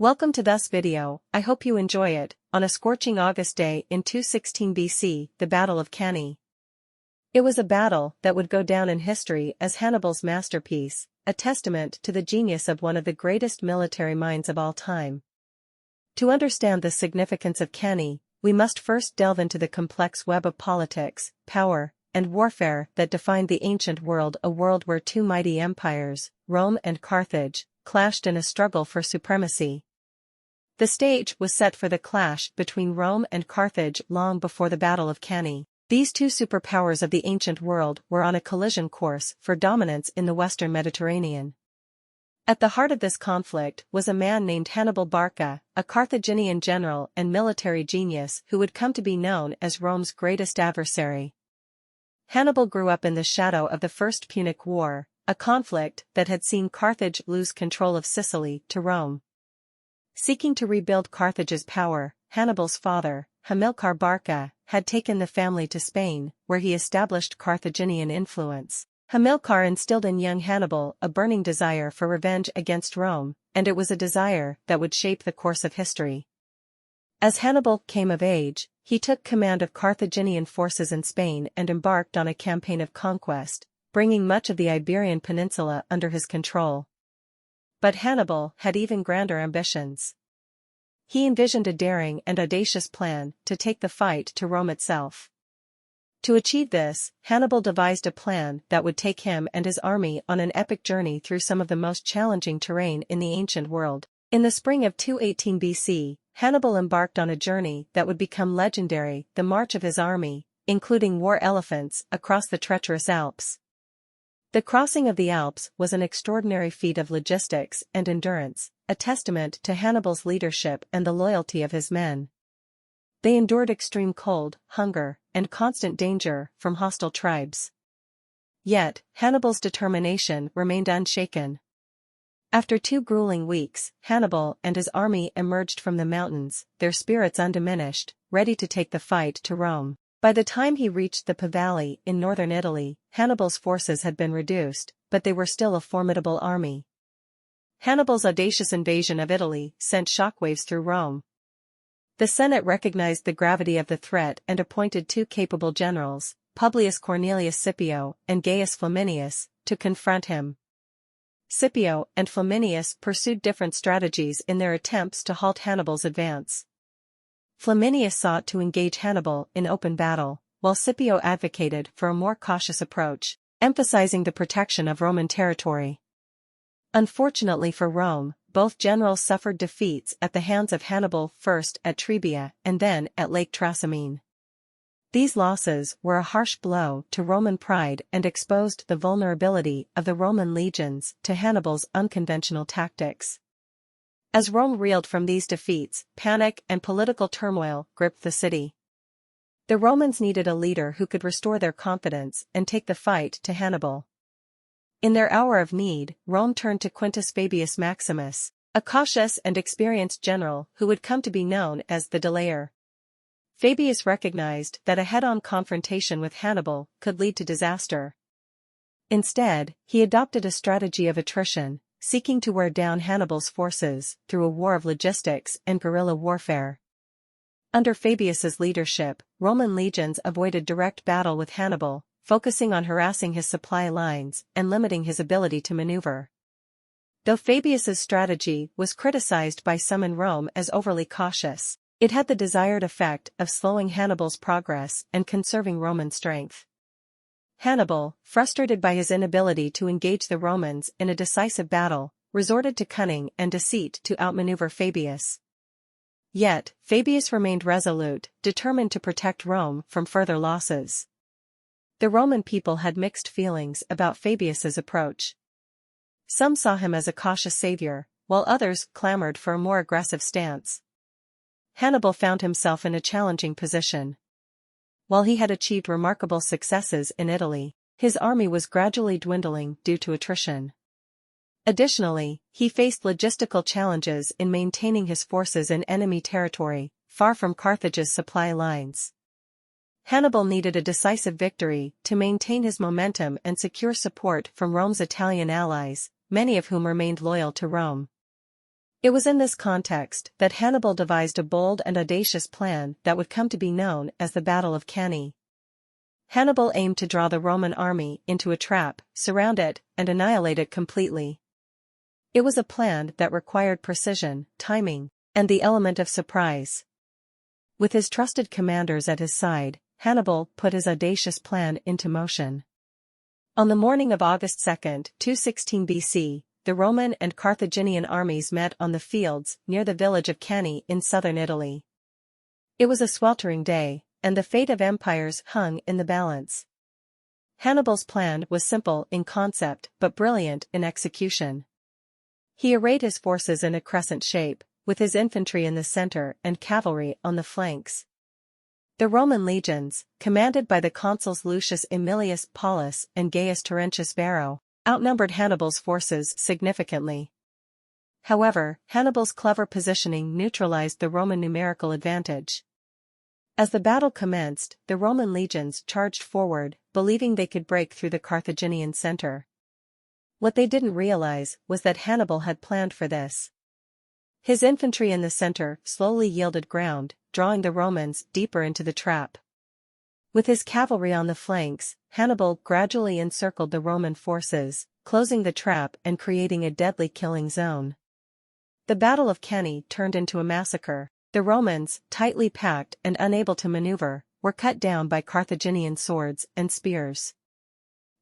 Welcome to this video. I hope you enjoy it. On a scorching August day in 216 BC, the Battle of Cannae. It was a battle that would go down in history as Hannibal's masterpiece, a testament to the genius of one of the greatest military minds of all time. To understand the significance of Cannae, we must first delve into the complex web of politics, power, and warfare that defined the ancient world, a world where two mighty empires, Rome and Carthage, clashed in a struggle for supremacy. The stage was set for the clash between Rome and Carthage long before the Battle of Cannae. These two superpowers of the ancient world were on a collision course for dominance in the western Mediterranean. At the heart of this conflict was a man named Hannibal Barca, a Carthaginian general and military genius who would come to be known as Rome's greatest adversary. Hannibal grew up in the shadow of the First Punic War, a conflict that had seen Carthage lose control of Sicily to Rome. Seeking to rebuild Carthage's power, Hannibal's father, Hamilcar Barca, had taken the family to Spain, where he established Carthaginian influence. Hamilcar instilled in young Hannibal a burning desire for revenge against Rome, and it was a desire that would shape the course of history. As Hannibal came of age, he took command of Carthaginian forces in Spain and embarked on a campaign of conquest, bringing much of the Iberian Peninsula under his control. But Hannibal had even grander ambitions. He envisioned a daring and audacious plan to take the fight to Rome itself. To achieve this, Hannibal devised a plan that would take him and his army on an epic journey through some of the most challenging terrain in the ancient world. In the spring of 218 BC, Hannibal embarked on a journey that would become legendary, the march of his army, including war elephants, across the treacherous Alps. The crossing of the Alps was an extraordinary feat of logistics and endurance, a testament to Hannibal's leadership and the loyalty of his men. They endured extreme cold, hunger, and constant danger from hostile tribes. Yet, Hannibal's determination remained unshaken. After 2 grueling weeks, Hannibal and his army emerged from the mountains, their spirits undiminished, ready to take the fight to Rome. By the time he reached the Po Valley in northern Italy, Hannibal's forces had been reduced, but they were still a formidable army. Hannibal's audacious invasion of Italy sent shockwaves through Rome. The Senate recognized the gravity of the threat and appointed 2 capable generals, Publius Cornelius Scipio and Gaius Flaminius, to confront him. Scipio and Flaminius pursued different strategies in their attempts to halt Hannibal's advance. Flaminius sought to engage Hannibal in open battle, while Scipio advocated for a more cautious approach, emphasizing the protection of Roman territory. Unfortunately for Rome, both generals suffered defeats at the hands of Hannibal, first at Trebia and then at Lake Trasimene. These losses were a harsh blow to Roman pride and exposed the vulnerability of the Roman legions to Hannibal's unconventional tactics. As Rome reeled from these defeats, panic and political turmoil gripped the city. The Romans needed a leader who could restore their confidence and take the fight to Hannibal. In their hour of need, Rome turned to Quintus Fabius Maximus, a cautious and experienced general who would come to be known as the Delayer. Fabius recognized that a head-on confrontation with Hannibal could lead to disaster. Instead, he adopted a strategy of attrition, seeking to wear down Hannibal's forces through a war of logistics and guerrilla warfare. Under Fabius's leadership, Roman legions avoided direct battle with Hannibal, focusing on harassing his supply lines and limiting his ability to maneuver. Though Fabius's strategy was criticized by some in Rome as overly cautious, it had the desired effect of slowing Hannibal's progress and conserving Roman strength. Hannibal, frustrated by his inability to engage the Romans in a decisive battle, resorted to cunning and deceit to outmaneuver Fabius. Yet, Fabius remained resolute, determined to protect Rome from further losses. The Roman people had mixed feelings about Fabius's approach. Some saw him as a cautious savior, while others clamored for a more aggressive stance. Hannibal found himself in a challenging position. While he had achieved remarkable successes in Italy, his army was gradually dwindling due to attrition. Additionally, he faced logistical challenges in maintaining his forces in enemy territory, far from Carthage's supply lines. Hannibal needed a decisive victory to maintain his momentum and secure support from Rome's Italian allies, many of whom remained loyal to Rome. It was in this context that Hannibal devised a bold and audacious plan that would come to be known as the Battle of Cannae. Hannibal aimed to draw the Roman army into a trap, surround it, and annihilate it completely. It was a plan that required precision, timing, and the element of surprise. With his trusted commanders at his side, Hannibal put his audacious plan into motion. On the morning of August 2, 216 BC, the Roman and Carthaginian armies met on the fields near the village of Cannae in southern Italy. It was a sweltering day, and the fate of empires hung in the balance. Hannibal's plan was simple in concept but brilliant in execution. He arrayed his forces in a crescent shape, with his infantry in the center and cavalry on the flanks. The Roman legions, commanded by the consuls Lucius Aemilius Paulus and Gaius Terentius Varro, outnumbered Hannibal's forces significantly. However, Hannibal's clever positioning neutralized the Roman numerical advantage. As the battle commenced, the Roman legions charged forward, believing they could break through the Carthaginian center. What they didn't realize was that Hannibal had planned for this. His infantry in the center slowly yielded ground, drawing the Romans deeper into the trap. With his cavalry on the flanks, Hannibal gradually encircled the Roman forces, closing the trap and creating a deadly killing zone. The Battle of Cannae turned into a massacre. The Romans, tightly packed and unable to maneuver, were cut down by Carthaginian swords and spears.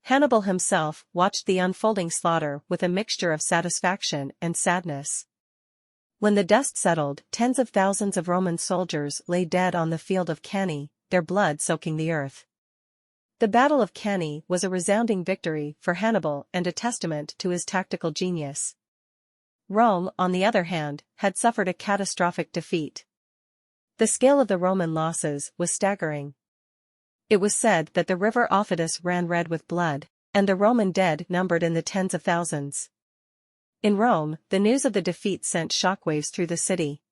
Hannibal himself watched the unfolding slaughter with a mixture of satisfaction and sadness. When the dust settled, tens of thousands of Roman soldiers lay dead on the field of Cannae, their blood soaking the earth. The Battle of Cannae was a resounding victory for Hannibal and a testament to his tactical genius. Rome, on the other hand, had suffered a catastrophic defeat. The scale of the Roman losses was staggering. It was said that the river Aufidus ran red with blood, and the Roman dead numbered in the tens of thousands. In Rome, the news of the defeat sent shockwaves through the city.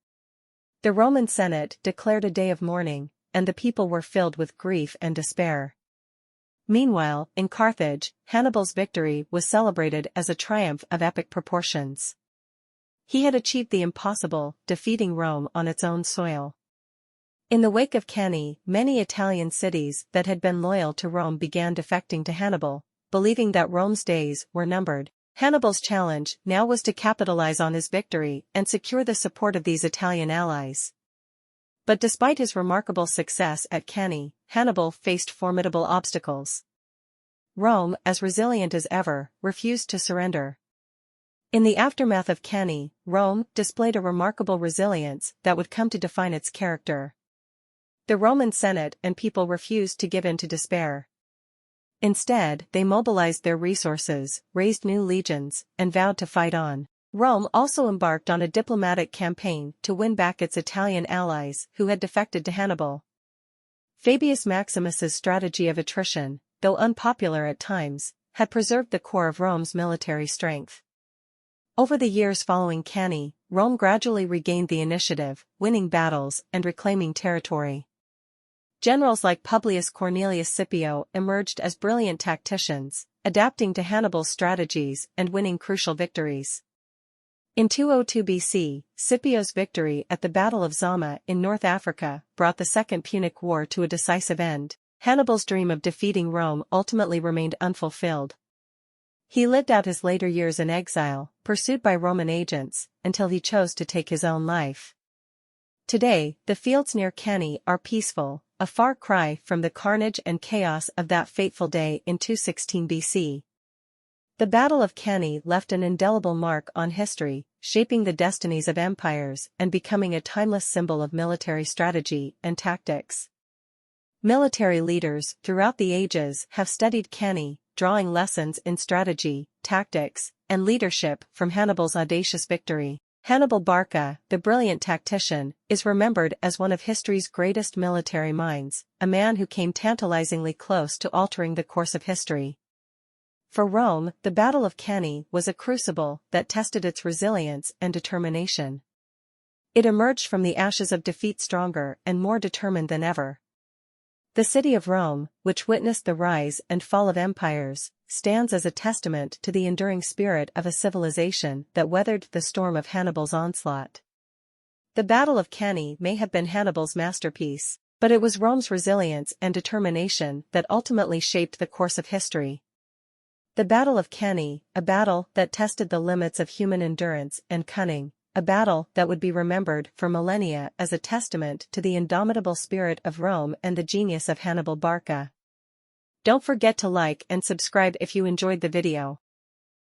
The Roman Senate declared a day of mourning, and the people were filled with grief and despair. Meanwhile, in Carthage, Hannibal's victory was celebrated as a triumph of epic proportions. He had achieved the impossible, defeating Rome on its own soil. In the wake of Cannae, many Italian cities that had been loyal to Rome began defecting to Hannibal, believing that Rome's days were numbered. Hannibal's challenge now was to capitalize on his victory and secure the support of these Italian allies. But despite his remarkable success at Cannae, Hannibal faced formidable obstacles. Rome, as resilient as ever, refused to surrender. In the aftermath of Cannae, Rome displayed a remarkable resilience that would come to define its character. The Roman Senate and people refused to give in to despair. Instead, they mobilized their resources, raised new legions, and vowed to fight on. Rome also embarked on a diplomatic campaign to win back its Italian allies who had defected to Hannibal. Fabius Maximus's strategy of attrition, though unpopular at times, had preserved the core of Rome's military strength. Over the years following Cannae, Rome gradually regained the initiative, winning battles and reclaiming territory. Generals like Publius Cornelius Scipio emerged as brilliant tacticians, adapting to Hannibal's strategies and winning crucial victories. In 202 BC, Scipio's victory at the Battle of Zama in North Africa brought the Second Punic War to a decisive end. Hannibal's dream of defeating Rome ultimately remained unfulfilled. He lived out his later years in exile, pursued by Roman agents, until he chose to take his own life. Today, the fields near Cannae are peaceful, a far cry from the carnage and chaos of that fateful day in 216 BC. The Battle of Cannae left an indelible mark on history, shaping the destinies of empires and becoming a timeless symbol of military strategy and tactics. Military leaders throughout the ages have studied Cannae, drawing lessons in strategy, tactics, and leadership from Hannibal's audacious victory. Hannibal Barca, the brilliant tactician, is remembered as one of history's greatest military minds, a man who came tantalizingly close to altering the course of history. For Rome, the Battle of Cannae was a crucible that tested its resilience and determination. It emerged from the ashes of defeat stronger and more determined than ever. The city of Rome, which witnessed the rise and fall of empires, stands as a testament to the enduring spirit of a civilization that weathered the storm of Hannibal's onslaught. The Battle of Cannae may have been Hannibal's masterpiece, but it was Rome's resilience and determination that ultimately shaped the course of history. The Battle of Cannae, a battle that tested the limits of human endurance and cunning, a battle that would be remembered for millennia as a testament to the indomitable spirit of Rome and the genius of Hannibal Barca. Don't forget to like and subscribe if you enjoyed the video.